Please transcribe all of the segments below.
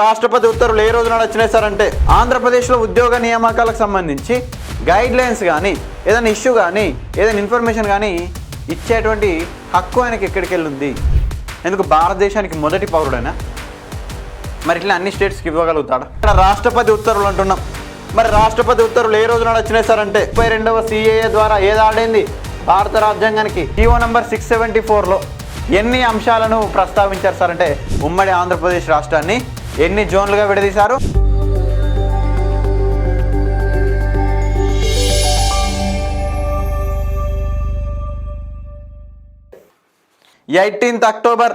రాష్ట్రపతి ఉత్తర్వులు ఏ రోజున వచ్చినాయి సార్ అంటే ఆంధ్రప్రదేశ్లో ఉద్యోగ నియామకాలకు సంబంధించి గైడ్ లైన్స్ కానీ ఏదైనా ఇష్యూ కానీ ఏదైనా ఇన్ఫర్మేషన్ కానీ ఇచ్చేటువంటి హక్కు ఆయనకి ఎక్కడికి వెళ్ళింది? ఎందుకు భారతదేశానికి మొదటి పౌరుడైనా మరి ఇట్లా అన్ని స్టేట్స్కి ఇవ్వగలుగుతాడా? ఇక్కడ రాష్ట్రపతి ఉత్తర్వులు అంటున్నాం. మరి రాష్ట్రపతి ఉత్తర్వులు ఏ రోజున వచ్చినాయి సార్ అంటే 32వ CAA ద్వారా ఏది ఆడైంది? భారత రాజ్యాంగానికి జీవో నంబర్ 674లో ఎన్ని అంశాలను ప్రస్తావించారు సార్ అంటే ఉమ్మడి ఆంధ్రప్రదేశ్ రాష్ట్రాన్ని ఎన్ని జోన్లుగా విడదీశారు? October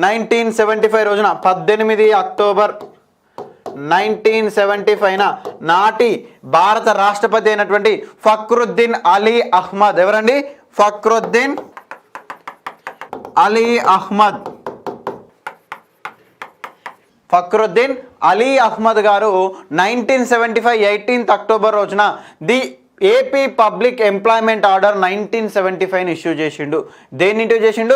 1975 రోజున 18 అక్టోబర్ 1975 నాటి భారత రాష్ట్రపతి అయినటువంటి ఫక్రుద్దీన్ అలీ అహ్మద్, ఎవరండి? ఫక్రుద్దీన్ అలీ అహ్మద్. ఫక్రుద్దీన్ అలీ అహ్మద్ గారు 1975 18th అక్టోబర్ రోజున the AP public employment order 1975 issue చేసిండు. దేన్ని ఇష్యూ చేసిండు?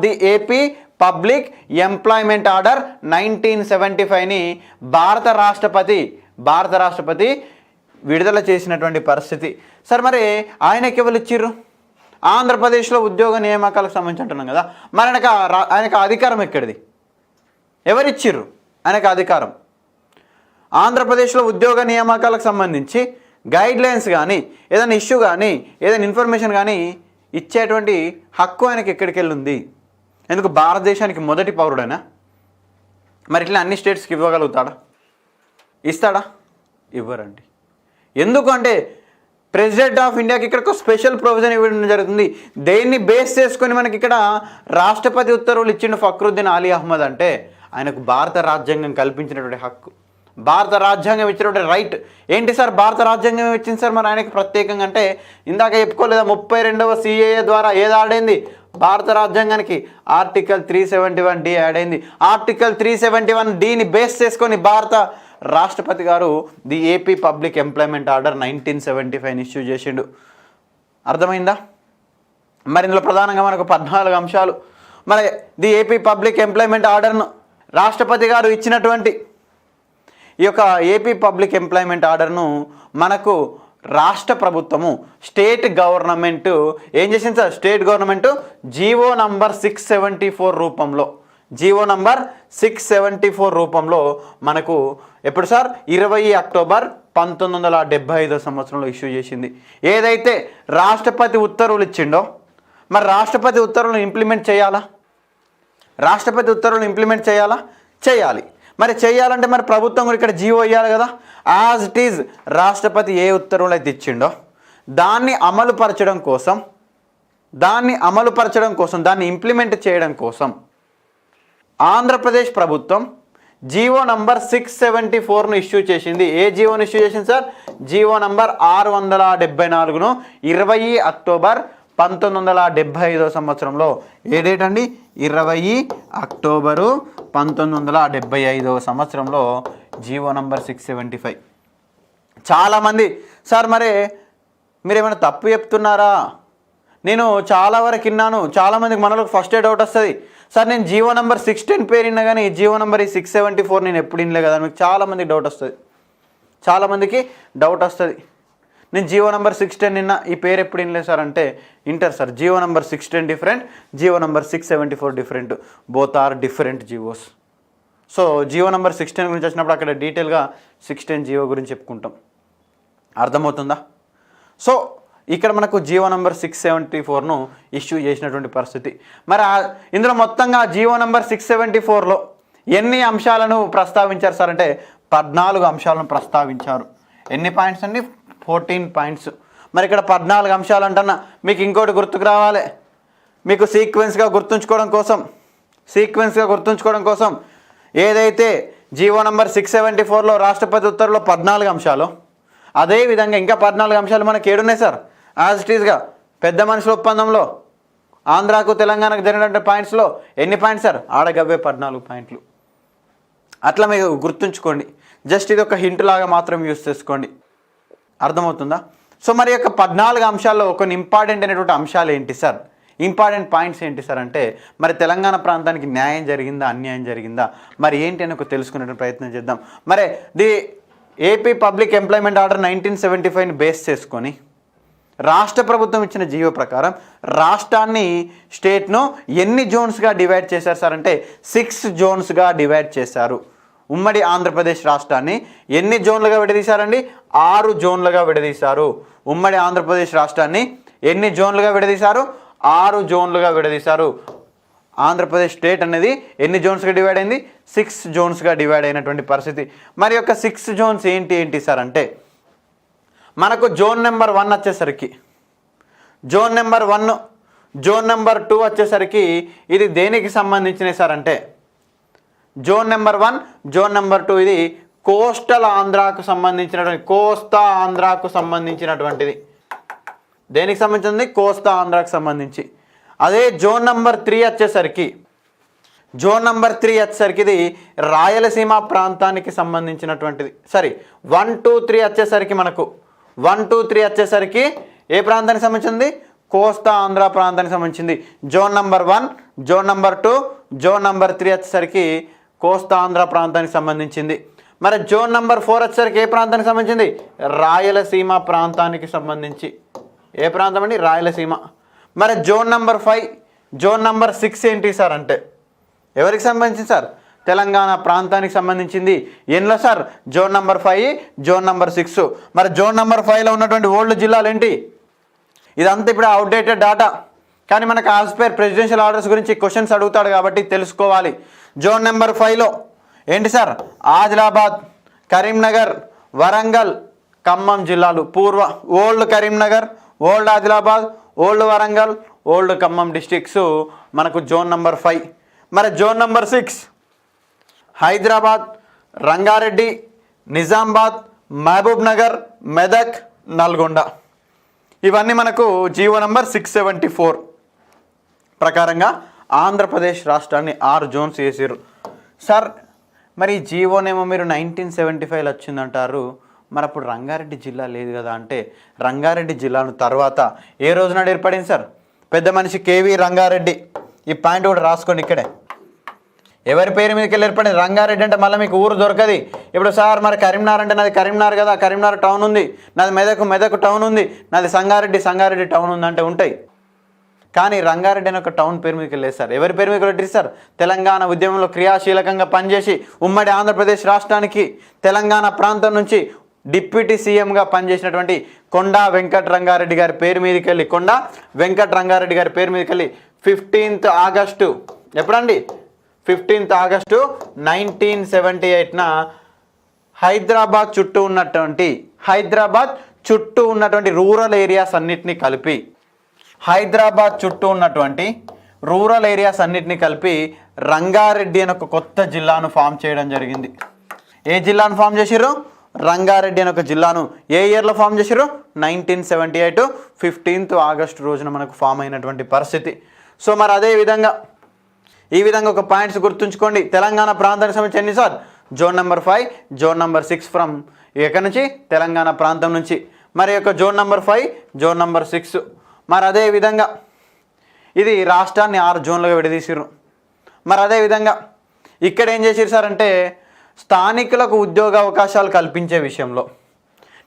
The AP public employment order 1975ని భారత రాష్ట్రపతి విడుదల చేసినటువంటి పరిస్థితి. సార్ మరి ఆయనకి ఎవరు ఇచ్చిర్రు? ఆంధ్రప్రదేశ్లో ఉద్యోగ నియామకాలకు సంబంధించి అంటున్నాం కదా, మరి ఆయనకు అధికారం ఎక్కడిది? ఎవరిచ్చిర్రు ఆయనకు అధికారం? ఆంధ్రప్రదేశ్లో ఉద్యోగ నియామకాలకు సంబంధించి గైడ్ లైన్స్ కానీ ఏదైనా ఇష్యూ కానీ ఏదైనా ఇన్ఫర్మేషన్ కానీ ఇచ్చేటువంటి హక్కు ఆయనకి ఎక్కడికి వెళ్ళింది? ఎందుకు భారతదేశానికి మొదటి పౌరుడైనా మరి ఇట్లా అన్ని స్టేట్స్కి ఇవ్వగలుగుతాడా? ఇస్తాడా? ఇవ్వరండి. ఎందుకు అంటే ప్రెసిడెంట్ ఆఫ్ ఇండియాకి ఇక్కడ ఒక స్పెషల్ ప్రొవిజన్ ఇవ్వడం జరుగుతుంది. దేన్ని బేస్ చేసుకొని మనకి ఇక్కడ రాష్ట్రపతి ఉత్తర్వులు ఇచ్చిండు ఫక్రుద్దీన్ అలీ అహ్మద్ అంటే ఆయనకు భారత రాజ్యాంగం కల్పించినటువంటి హక్కు, భారత రాజ్యాంగం ఇచ్చినటువంటి రైట్. ఏంటి సార్ భారత రాజ్యాంగం ఇచ్చింది సార్ మరి ఆయనకి ప్రత్యేకంగా అంటే? ఇందాక చెప్పుకోలేదా 32వ CAA ద్వారా ఏది ఆడైంది భారత రాజ్యాంగానికి? ఆర్టికల్ 371D యాడ్ అయింది. ఆర్టికల్ 371Dని బేస్ చేసుకొని భారత రాష్ట్రపతి గారు the AP public employment order 1975 issue చేసిండు. అర్థమైందా? మరి ఇందులో ప్రధానంగా మనకు 14 అంశాలు. మరి ది ఏపీ పబ్లిక్ ఎంప్లాయ్మెంట్ ఆర్డర్ను రాష్ట్రపతి గారు ఇచ్చినటువంటి ఈ యొక్క ఏపీ పబ్లిక్ ఎంప్లాయ్మెంట్ ఆర్డర్ను మనకు రాష్ట్ర ప్రభుత్వము స్టేట్ గవర్నమెంట్ ఏం చేసింది sir? State government GO number 674 రూపంలో, జీవో నంబర్ 674 రూపంలో మనకు ఎప్పుడు సార్ 20 అక్టోబర్ 1975 సంవత్సరంలో ఇష్యూ చేసింది. ఏదైతే రాష్ట్రపతి ఉత్తర్వులు ఇచ్చిండో మరి రాష్ట్రపతి ఉత్తర్వులను ఇంప్లిమెంట్ చేయాలా? రాష్ట్రపతి ఉత్తర్వులను ఇంప్లిమెంట్ చేయాలా? చేయాలి. మరి చేయాలంటే మరి ప్రభుత్వం కూడా ఇక్కడ జీవో ఇవ్వాలి కదా. యాజ్ ఇట్ ఈజ్ రాష్ట్రపతి ఏ ఉత్తర్వులు అయితే ఇచ్చిండో దాన్ని అమలుపరచడం కోసం, దాన్ని ఇంప్లిమెంట్ చేయడం కోసం ఆంధ్రప్రదేశ్ ప్రభుత్వం జీవో నంబర్ 674ను ఇష్యూ చేసింది. ఏ జీవోను ఇష్యూ చేసింది సార్? జీవో నంబర్ 674ను 20 అక్టోబర్ 1975 సంవత్సరంలో. ఏ డేట్ అండి? 20 అక్టోబరు 1975 సంవత్సరంలో జీవో నంబర్ 675. చాలామంది సార్ మరి మీరు ఏమైనా తప్పు చెప్తున్నారా? నేను చాలా వరకు విన్నాను, చాలామందికి మనలో ఫస్ట్ డౌట్ వస్తుంది, సార్ నేను జీవో నంబర్ 610 పేరు విన్నా కానీ జీవో నంబర్ 674 నేను ఎప్పుడు వినలే కదా. మీకు చాలామందికి డౌట్ వస్తుంది. నేను జీవో నంబర్ 610 నిన్న ఈ పేరు ఎప్పుడు వినలేదు సార్ అంటే inter sir. GO number 610 different, GO number 674 different, both are different GOs. So GO number 610 గురించి వచ్చినప్పుడు అక్కడ డీటెయిల్గా 610 జీవో గురించి చెప్పుకుంటాం. అర్థమవుతుందా? సో ఇక్కడ మనకు జీవో నంబర్ 674ను ఇష్యూ చేసినటువంటి పరిస్థితి. మరి ఇందులో మొత్తంగా జీవో నంబర్ 674లో ఎన్ని అంశాలను ప్రస్తావించారు సార్ అంటే 14 అంశాలను ప్రస్తావించారు. ఎన్ని పాయింట్స్ అండి? 14 పాయింట్స్. మరి ఇక్కడ 14 అంశాలు అంటున్నా. మీకు ఇంకోటి గుర్తుకు రావాలి, మీకు సీక్వెన్స్గా గుర్తుంచుకోవడం కోసం ఏదైతే జీవో నంబర్ 674లో రాష్ట్రపతి ఉత్తర్వులో 14 అంశాలు, అదేవిధంగా ఇంకా 14 అంశాలు మనకి ఏడున్నాయి సార్? యాజ్ ఇట్ ఈస్గా పెద్ద మనుషుల ఒప్పందంలో ఆంధ్రాకు తెలంగాణకు జరిగినటువంటి పాయింట్స్లో ఎన్ని పాయింట్స్ సార్? ఆడగవ్వే 14 పాయింట్లు. అట్లా మీరు గుర్తుంచుకోండి. జస్ట్ ఇది ఒక హింట్ లాగా మాత్రం యూజ్ చేసుకోండి. అర్థమవుతుందా? సో మరి యొక్క 14 అంశాల్లో కొన్ని ఇంపార్టెంట్ అయినటువంటి అంశాలు ఏంటి సార్? ఇంపార్టెంట్ పాయింట్స్ ఏంటి సార్ అంటే మరి తెలంగాణ ప్రాంతానికి న్యాయం జరిగిందా అన్యాయం జరిగిందా మరి ఏంటి అని ఒక తెలుసుకునే ప్రయత్నం చేద్దాం. మరి the AP public employment order 1975ని బేస్ చేసుకొని రాష్ట్ర ప్రభుత్వం ఇచ్చిన జీవో ప్రకారం రాష్ట్రాన్ని స్టేట్ను ఎన్ని జోన్స్గా డివైడ్ చేశారు సార్ అంటే 6 జోన్స్గా డివైడ్ చేశారు. ఉమ్మడి ఆంధ్రప్రదేశ్ రాష్ట్రాన్ని ఎన్ని జోన్లుగా విడదీశారండి? 6 జోన్లుగా విడదీశారు. ఉమ్మడి ఆంధ్రప్రదేశ్ రాష్ట్రాన్ని ఎన్ని జోన్లుగా విడదీశారు? 6 జోన్లుగా విడదీశారు. ఆంధ్రప్రదేశ్ స్టేట్ అనేది ఎన్ని జోన్స్గా డివైడ్ అయింది? 6 జోన్స్గా డివైడ్ అయినటువంటి పరిస్థితి. మరి యొక్క 6 జోన్స్ ఏంటి సార్ అంటే మనకు జోన్ నెంబర్ 1 వచ్చేసరికి జోన్ నెంబర్ 1, జోన్ నెంబర్ 2 వచ్చేసరికి ఇది దేనికి సంబంధించినవి సార్ అంటే జోన్ నెంబర్ 1, జోన్ నెంబర్ 2 ఇది కోస్టల్ ఆంధ్రాకు సంబంధించినటువంటి కోస్తా ఆంధ్రాకు సంబంధించినటువంటిది. దేనికి సంబంధించింది? కోస్తా ఆంధ్రాకు సంబంధించి. అదే జోన్ నెంబర్ 3 వచ్చేసరికి ఇది రాయలసీమ ప్రాంతానికి సంబంధించినటువంటిది. సరే 1, 2, 3 వచ్చేసరికి మనకు 1, 2, 3 వచ్చేసరికి ఏ ప్రాంతానికి సంబంధించింది? కోస్తా ఆంధ్ర ప్రాంతానికి సంబంధించింది. Zone number 1, zone number 2, zone number 3 వచ్చేసరికి కోస్తా ఆంధ్ర ప్రాంతానికి సంబంధించింది. మరి జోన్ నెంబర్ 4 వచ్చేసరికి ఏ ప్రాంతానికి సంబంధించింది? రాయలసీమ ప్రాంతానికి సంబంధించి. ఏ ప్రాంతం అండి? రాయలసీమ. మరి జోన్ నెంబర్ 5, జోన్ నెంబర్ 6 ఏంటి సార్ అంటే ఎవరికి సంబంధించింది సార్? తెలంగాణ ప్రాంతానికి సంబంధించింది. ఎన్లో sir? Zone number 5, zone number 6. మరి జోన్ నెంబర్ 5లో ఉన్నటువంటి ఓల్డ్ జిల్లాలు ఏంటి? ఇదంతా ఇప్పుడు అవుట్డేటెడ్ డాటా, కానీ మనకు యాజ్ పర్ ప్రెసిడెన్షియల్ ఆర్డర్స్ గురించి క్వశ్చన్స్ అడుగుతాడు కాబట్టి తెలుసుకోవాలి. జోన్ నెంబర్ 5లో ఏంటి సార్? ఆదిలాబాద్, కరీంనగర్, వరంగల్, ఖమ్మం జిల్లాలు. పూర్వ old Karimnagar, old Adilabad, old Warangal, old Khammam districts మనకు జోన్ నెంబర్ 5. మరి జోన్ నెంబర్ 6 హైదరాబాద్, రంగారెడ్డి, నిజామాబాద్, మహబూబ్ నగర్, మెదక్, నల్గొండ. ఇవన్నీ మనకు జీవో నంబర్ 674 ప్రకారంగా ఆంధ్రప్రదేశ్ రాష్ట్రాన్ని 6 జోన్స్ వేసారు సార్. మరి జీవోనేమో మీరు 1975లో వచ్చిందంటారు, మరి అప్పుడు రంగారెడ్డి జిల్లా లేదు కదా అంటే రంగారెడ్డి జిల్లాను తర్వాత ఏ రోజు నాడు ఏర్పడింది సార్? పెద్ద మనిషి కేవీ రంగారెడ్డి. ఈ పాయింట్ కూడా రాసుకోండి ఇక్కడే. ఎవరి పేరు మీదకి వెళ్ళి ఏర్పడింది? రంగారెడ్డి అంటే మళ్ళీ మీకు ఊరు దొరకది. ఇప్పుడు సార్ మరి కరీంనగర్ అంటే నాది కరీంనగర్ కదా, కరీంనగర్ టౌన్ ఉంది. నాది మెదక్ టౌన్ ఉంది. నాది సంగారెడ్డి టౌన్ ఉంది అంటే ఉంటాయి. కానీ రంగారెడ్డి అని ఒక టౌన్ పేరు మీదకి వెళ్ళేది సార్. ఎవరి పేరు మీదకి వెళ్ళి సార్? తెలంగాణ ఉద్యమంలో క్రియాశీలకంగా పనిచేసి ఉమ్మడి ఆంధ్రప్రదేశ్ రాష్ట్రానికి తెలంగాణ ప్రాంతం నుంచి డిప్యూటీ సీఎంగా పనిచేసినటువంటి కొండా వెంకట రంగారెడ్డి గారి పేరు మీదకి వెళ్ళి 15th ఆగస్టు ఎప్పుడండి? 15th ఆగస్టు 1978న హైదరాబాద్ చుట్టూ ఉన్నటువంటి రూరల్ ఏరియాస్ అన్నిటినీ కలిపి రంగారెడ్డి అని ఒక కొత్త జిల్లాను ఫామ్ చేయడం జరిగింది. ఏ జిల్లాను ఫామ్ చేసిర్రు? రంగారెడ్డి అని ఒక జిల్లాను. ఏ ఇయర్లో ఫామ్ చేసిర్రు? 1978 15th ఆగస్టు రోజున మనకు ఫామ్ అయినటువంటి పరిస్థితి. సో మరి అదే విధంగా ఈ విధంగా ఒక పాయింట్స్ గుర్తుంచుకోండి. తెలంగాణ ప్రాంతానికి సంబంధించి ఎన్ని sir? Zone number 5, zone number 6 from ఎక్కడి నుంచి? తెలంగాణ ప్రాంతం నుంచి. మరి యొక్క జోన్ నెంబర్ 5, జోన్ నెంబర్ 6. మరి అదే విధంగా ఇది రాష్ట్రాన్ని 6 జోన్లుగా విడదీసిర్రు. మరి అదేవిధంగా ఇక్కడ ఏం చేసిర్రు సార్ అంటే స్థానికులకు ఉద్యోగ అవకాశాలు కల్పించే విషయంలో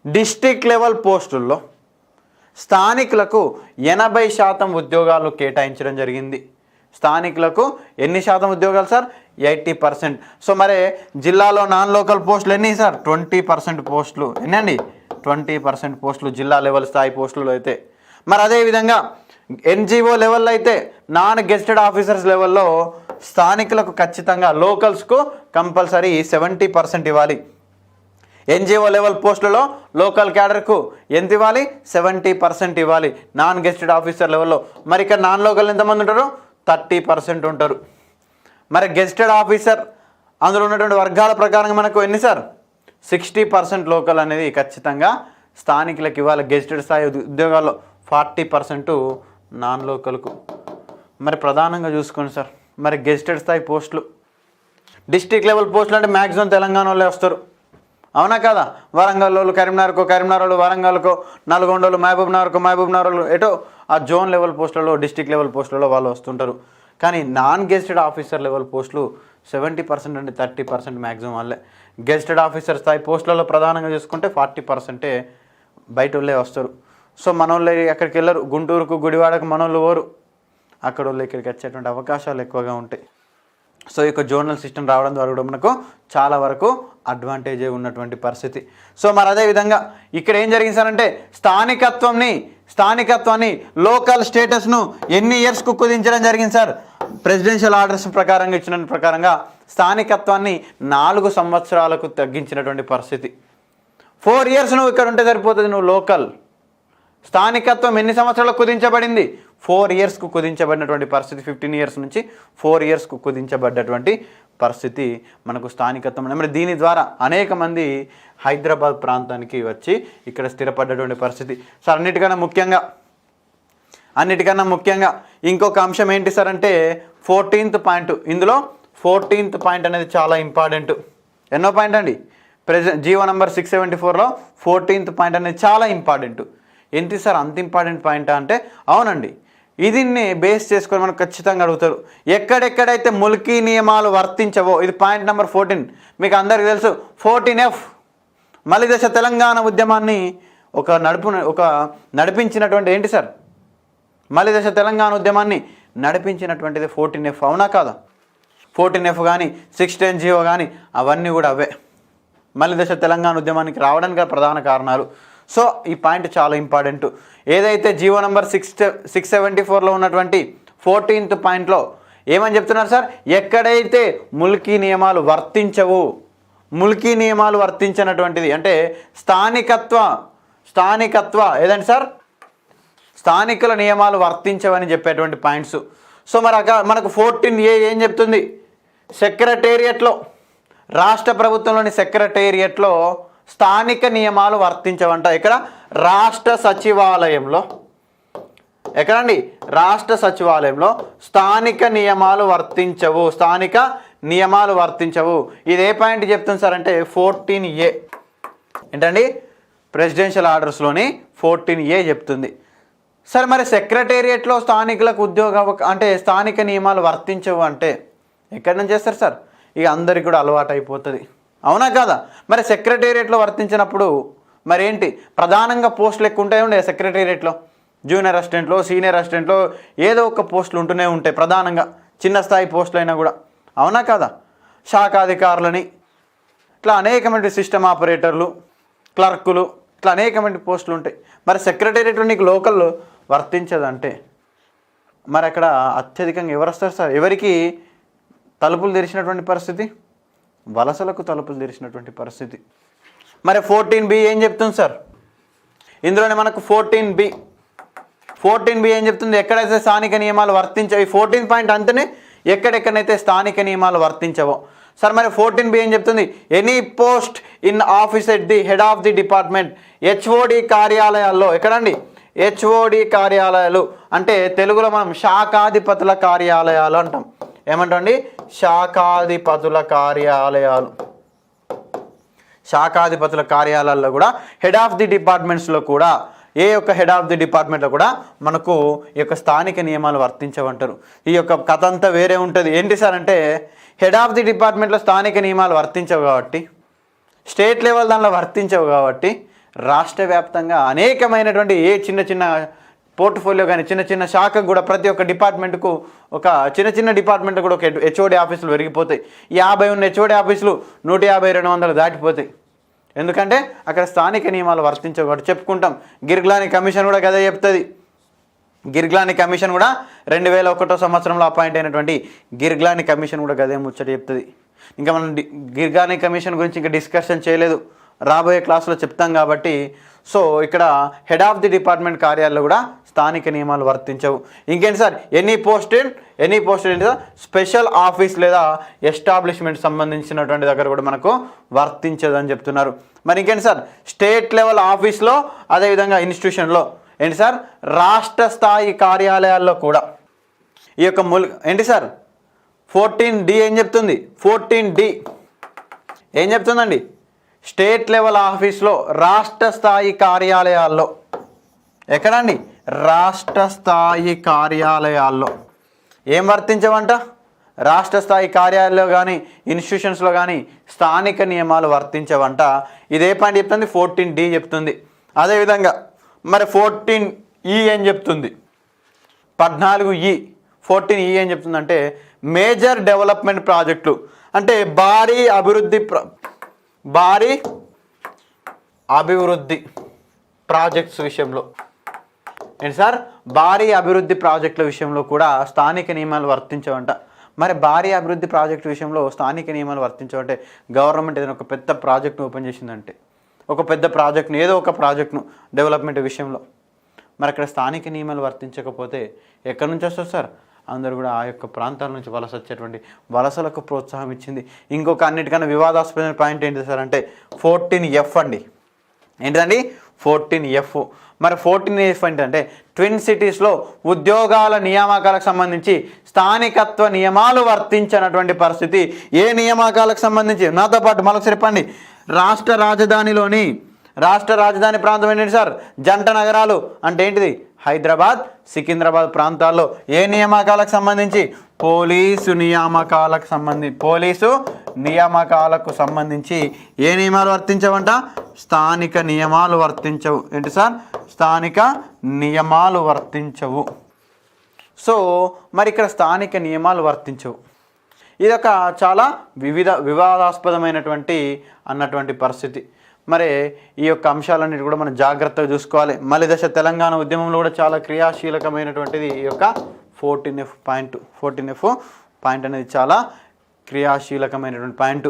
డిస్ట్రిక్ట్ లెవెల్ పోస్టుల్లో స్థానికులకు 80% ఉద్యోగాలు కేటాయించడం జరిగింది. స్థానికులకు ఎన్ని శాతం ఉద్యోగాలు సార్? 80%. సో మరి జిల్లాలో నాన్ లోకల్ పోస్టులు ఎన్ని సార్? 20% పోస్టులు. ఎన్నండి? 20% పోస్టులు జిల్లా లెవెల్ స్థాయి పోస్టులు అయితే. మరి అదేవిధంగా ఎన్జిఓ లెవెల్లో అయితే నాన్ గెస్టెడ్ ఆఫీసర్స్ లెవెల్లో స్థానికులకు ఖచ్చితంగా లోకల్స్కు కంపల్సరీ 70% ఇవ్వాలి. ఎన్జిఓ లెవెల్ పోస్టులలో లోకల్ క్యాడర్కు ఎంత ఇవ్వాలి? 70% ఇవ్వాలి. నాన్ గెస్టెడ్ ఆఫీసర్ లెవెల్లో. మరి ఇక్కడ నాన్ లోకల్ ఎంతమంది ఉంటారు? 30% ఉంటారు. మరి గెస్టెడ్ ఆఫీసర్ అందులో ఉన్నటువంటి వర్గాల ప్రకారంగా మనకు ఎన్ని సార్? 60% లోకల్ అనేది ఖచ్చితంగా స్థానికులకు ఇవ్వాలి. గెస్టెడ్ స్థాయి ఉద్యోగాల్లో 40% నాన్ లోకల్కు. మరి ప్రధానంగా చూసుకోండి సార్, మరి గెస్టెడ్ స్థాయి పోస్టులు డిస్ట్రిక్ట్ లెవెల్ పోస్టులు అంటే మ్యాక్సిమం తెలంగాణ వాళ్ళే వస్తారు. అవునా కదా? వరంగల్ వాళ్ళు కరీంనగర్ వాళ్ళు వరంగల్కో, నల్గొండ వాళ్ళు మహబూబ్ నగర్ వాళ్ళు ఎటో ఆ జోన్ లెవెల్ పోస్టులలో, డిస్టిక్ లెవెల్ పోస్టులలో వాళ్ళు వస్తుంటారు. కానీ నాన్ గెజిటెడ్ ఆఫీసర్ లెవెల్ పోస్టులు 70% అంటే 30% మ్యాక్సిమం వాళ్ళే. గెజిటెడ్ ఆఫీసర్ స్థాయి పోస్టులలో ప్రధానంగా చూసుకుంటే 40% బయట వాళ్ళే వస్తారు. సో మనోళ్ళు ఎక్కడికి వెళ్ళరు, గుంటూరుకు గుడివాడకు మనోళ్ళు పోరు, అక్కడ వాళ్ళు ఇక్కడికి వచ్చేటువంటి అవకాశాలు ఎక్కువగా ఉంటాయి. సో ఈ జోనల్ సిస్టమ్ రావడం ద్వారా కూడా మనకు చాలా వరకు అడ్వాంటేజే ఉన్నటువంటి పరిస్థితి. సో మరి అదేవిధంగా ఇక్కడ ఏం జరిగింది సార్ అంటే స్థానికత్వాన్ని లోకల్ స్టేటస్ను ఎన్ని ఇయర్స్కు కుదించడం జరిగింది సార్? ప్రెసిడెన్షియల్ ఆర్డర్స్ ప్రకారంగా ఇచ్చిన ప్రకారంగా స్థానికత్వాన్ని 4 సంవత్సరాలకు తగ్గించినటువంటి పరిస్థితి. 4 years నువ్వు ఇక్కడ ఉంటే సరిపోతుంది. నువ్వు లోకల్ స్థానికత్వం ఎన్ని సంవత్సరాలకు కుదించబడింది? 4 yearsకు కుదించబడినటువంటి పరిస్థితి. 15 years నుంచి 4 yearsకు కుదించబడ్డటువంటి పరిస్థితి మనకు స్థానికత్వం. మరి దీని ద్వారా అనేక మంది హైదరాబాద్ ప్రాంతానికి వచ్చి ఇక్కడ స్థిరపడ్డటువంటి పరిస్థితి. సార్ అన్నిటికన్నా ముఖ్యంగా ఇంకొక అంశం ఏంటి సార్ అంటే 14th పాయింట్. ఇందులో 14th పాయింట్ అనేది చాలా ఇంపార్టెంట్. ఎన్నో పాయింట్ అండి? జీవో నంబర్ 674లో 14th పాయింట్ అనేది చాలా ఇంపార్టెంట్. ఏంటి సార్ అంత ఇంపార్టెంట్ పాయింట్ అంటే? అవునండి, దీన్ని బేస్ చేసుకొని మనకు ఖచ్చితంగా అడుగుతారు. ఎక్కడెక్కడైతే ముల్కీ నియమాలు వర్తించవో, ఇది పాయింట్ నెంబర్ 14. మీకు అందరికీ తెలుసు 14F మలిదశ తెలంగాణ ఉద్యమాన్ని నడిపించినటువంటి ఏంటి సార్? మలిదశ తెలంగాణ ఉద్యమాన్ని నడిపించినటువంటిది 14F. అవునా కాదా? 14F కానీ 610 జీవో కానీ అవన్నీ కూడా అవే మలిదశ తెలంగాణ ఉద్యమానికి రావడానికి ప్రధాన కారణాలు. సో ఈ పాయింట్ చాలా ఇంపార్టెంట్. ఏదైతే జీవో నంబర్ 674లో ఉన్నటువంటి 14th పాయింట్లో ఏమని చెప్తున్నారు సార్? ఎక్కడైతే ముల్కీ నియమాలు వర్తించినటువంటిది అంటే స్థానికత్వ ఏదండి సార్? స్థానికుల నియమాలు వర్తించవని చెప్పేటువంటి పాయింట్స్. సో మనకు 14A ఏం చెప్తుంది? సెక్రటేరియట్లో, రాష్ట్ర ప్రభుత్వంలోని సెక్రటేరియట్లో స్థానిక నియమాలు వర్తించవంట. ఇక్కడ రాష్ట్ర సచివాలయంలో, ఎక్కడండి? రాష్ట్ర సచివాలయంలో స్థానిక నియమాలు వర్తించవు. ఇది ఏ పాయింట్ చెప్తుంది సార్ అంటే 14A. ఏంటండి? ప్రెసిడెన్షియల్ ఆర్డర్స్లోని 14A చెప్తుంది. సార్ మరి సెక్రటేరియట్లో స్థానికులకు అంటే స్థానిక నియమాలు వర్తించవు అంటే ఎక్కడి నుంచి చేస్తారు సార్? ఇక అందరికి కూడా అలవాటు అయిపోతుంది. అవునా కాదా? మరి సెక్రటేరియట్లో వర్తించినప్పుడు మరి ఏంటి? ప్రధానంగా పోస్టులు ఎక్కువ ఉండే సెక్రటేరియట్లో, జూనియర్ అసిస్టెంట్లో, సీనియర్ అసిస్టెంట్లో ఏదో ఒక పోస్టులు ఉంటూనే ఉంటాయి ప్రధానంగా, చిన్న స్థాయి పోస్టులు అయినా కూడా. అవునా కాదా? శాఖాధికారులని, ఇట్లా అనేకమైన సిస్టమ్ ఆపరేటర్లు, క్లర్కులు, ఇట్లా అనేకమైన పోస్టులు ఉంటాయి. మరి సెక్రటేరియట్లో నీకు లోకల్ వర్తించదంటే మరి అక్కడ అత్యధికంగా ఎవరు వస్తారు సార్? ఎవరికి తలుపులు తెరిచినటువంటి పరిస్థితి? వలసలకు తలుపులు తెరిచినటువంటి పరిస్థితి. మరి 14B ఏం చెప్తుంది సార్? ఇందులోనే మనకు 14B ఏం చెప్తుంది? ఎక్కడైతే స్థానిక నియమాలు వర్తించవు. 14th పాయింట్ అంతనే ఎక్కడెక్కడైతే స్థానిక నియమాలు వర్తించవో. సార్ మరి 14B ఏం చెప్తుంది? Any post in office at the head of the department, HOD కార్యాలయాల్లో. ఎక్కడండి? HOD కార్యాలయాలు అంటే తెలుగులో మనం శాఖాధిపతుల కార్యాలయాలు అంటాం. ఏమంటండి? శాఖాధిపతుల కార్యాలయాల్లో కూడా హెడ్ ఆఫ్ ది డిపార్ట్మెంట్స్లో కూడా ఏ యొక్క హెడ్ ఆఫ్ ది డిపార్ట్మెంట్లో కూడా మనకు ఈ యొక్క స్థానిక నియమాలు వర్తించవంటారు. ఈ యొక్క కథ అంతా వేరే ఉంటుంది. ఏంటి సార్ అంటే హెడ్ ఆఫ్ ది డిపార్ట్మెంట్లో స్థానిక నియమాలు వర్తించవు కాబట్టి, స్టేట్ లెవెల్ దానిలో వర్తించవు కాబట్టి, రాష్ట్ర వ్యాప్తంగా అనేకమైనటువంటి ఏ చిన్న పోర్ట్ఫోలియో కానీ చిన్న శాఖకు కూడా ప్రతి ఒక్క డిపార్ట్మెంట్కు ఒక చిన్న డిపార్ట్మెంట్ కూడా ఒక HOD ఆఫీసులు పెరిగిపోతాయి. 50 ఉన్న HOD ఆఫీసులు 150-200 దాటిపోతాయి. ఎందుకంటే అక్కడ స్థానిక నియమాలు వర్తించవు కాబట్టి. చెప్పుకుంటాం గిర్గ్లాని కమిషన్ కూడా గదే చెప్తుంది. గిర్గ్లాని కమిషన్ కూడా 2001 సంవత్సరంలో అపాయింట్ అయినటువంటి గిర్గ్లాని కమిషన్ కూడా గదే ముచ్చట చెప్తుంది. ఇంకా మనం గిర్గ్లాని కమిషన్ గురించి ఇంకా డిస్కషన్ చేయలేదు, రాబోయే క్లాసులో చెప్తాం కాబట్టి. సో ఇక్కడ హెడ్ ఆఫ్ ది డిపార్ట్మెంట్ కార్యాలయాల్లో కూడా స్థానిక నియమాలు వర్తించవు. ఇంకేంటి సార్? ఎనీ పోస్ట్ ఏంటి సార్? స్పెషల్ ఆఫీస్ లేదా ఎస్టాబ్లిష్మెంట్ సంబంధించినటువంటి దగ్గర కూడా మనకు వర్తించదని చెప్తున్నారు. మరి ఇంకేంటి సార్? స్టేట్ లెవెల్ ఆఫీస్లో, అదేవిధంగా ఇన్స్టిట్యూషన్లో ఏంటి సార్? రాష్ట్ర స్థాయి కార్యాలయాల్లో కూడా ఈ యొక్క ఏంటి సార్? 14D ఏం చెప్తుంది? 14D ఏం చెప్తుందండి? స్టేట్ లెవెల్ ఆఫీస్లో రాష్ట్ర స్థాయి కార్యాలయాల్లో, ఎక్కడండి? రాష్ట్ర స్థాయి కార్యాలయాల్లో ఏం వర్తించవంట? రాష్ట్ర స్థాయి కార్యాలయాల్లో కానీ ఇన్స్టిట్యూషన్స్లో కానీ స్థానిక నియమాలు వర్తించవంట. ఇదే పాయింట్ చెప్తుంది. 14D చెప్తుంది. అదేవిధంగా మరి 14E ఏం చెప్తుంది? 14E 14E ఏం చెప్తుందంటే మేజర్ డెవలప్మెంట్ ప్రాజెక్టులు, అంటే భారీ అభివృద్ధి ప్రాజెక్ట్స్ విషయంలో ఏంటి సార్? భారీ అభివృద్ధి ప్రాజెక్టుల విషయంలో కూడా స్థానిక నియమాలు వర్తించవంట. మరి భారీ అభివృద్ధి ప్రాజెక్టు విషయంలో స్థానిక నియమాలు వర్తించవంటే గవర్నమెంట్ ఏదైనా ఒక పెద్ద ప్రాజెక్ట్ను ఓపెన్ చేసిందంటే, ఒక పెద్ద ప్రాజెక్ట్ను, ఏదో ఒక ప్రాజెక్ట్ను డెవలప్మెంట్ విషయంలో, మరి అక్కడ స్థానిక నియమాలు వర్తించకపోతే ఎక్కడి నుంచి వస్తారు సార్? అందరూ కూడా ఆ యొక్క ప్రాంతాల నుంచి వలస వచ్చేటువంటి వలసలకు ప్రోత్సాహం ఇచ్చింది. ఇంకొక అన్నిటికన్నా వివాదాస్పదమైన పాయింట్ ఏంటి సార్ అంటే 14F అండి. ఏంటిదండి? 14F. మరి 14F ఏంటంటే ట్విన్ సిటీస్లో ఉద్యోగాల నియామకాలకు సంబంధించి స్థానికత్వ నియమాలు వర్తించినటువంటి పరిస్థితి. ఏ నియామకాలకు సంబంధించి? నాతో పాటు మరొకసారి చెప్పండి. రాష్ట్ర రాజధాని ప్రాంతం ఏంటి సార్? జంట నగరాలు అంటే ఏంటిది? హైదరాబాద్, సికింద్రాబాద్ ప్రాంతాల్లో ఏ నియామకాలకు సంబంధించి? పోలీసు నియామకాలకు సంబంధించి ఏ నియమాలు వర్తించవంట? స్థానిక నియమాలు వర్తించవు. ఏంటి సార్? స్థానిక నియమాలు వర్తించవు. సో మరి ఇక్కడ స్థానిక నియమాలు వర్తించవు. ఇదొక చాలా వివాదాస్పదమైనటువంటి పరిస్థితి. మరి ఈ యొక్క అంశాలన్నిటి కూడా మనం జాగ్రత్తగా చూసుకోవాలి. మలి దశ తెలంగాణ ఉద్యమంలో కూడా చాలా క్రియాశీలకమైనటువంటిది ఈ యొక్క 14F పాయింట్. 14F పాయింట్ అనేది చాలా క్రియాశీలకమైనటువంటి పాయింట్.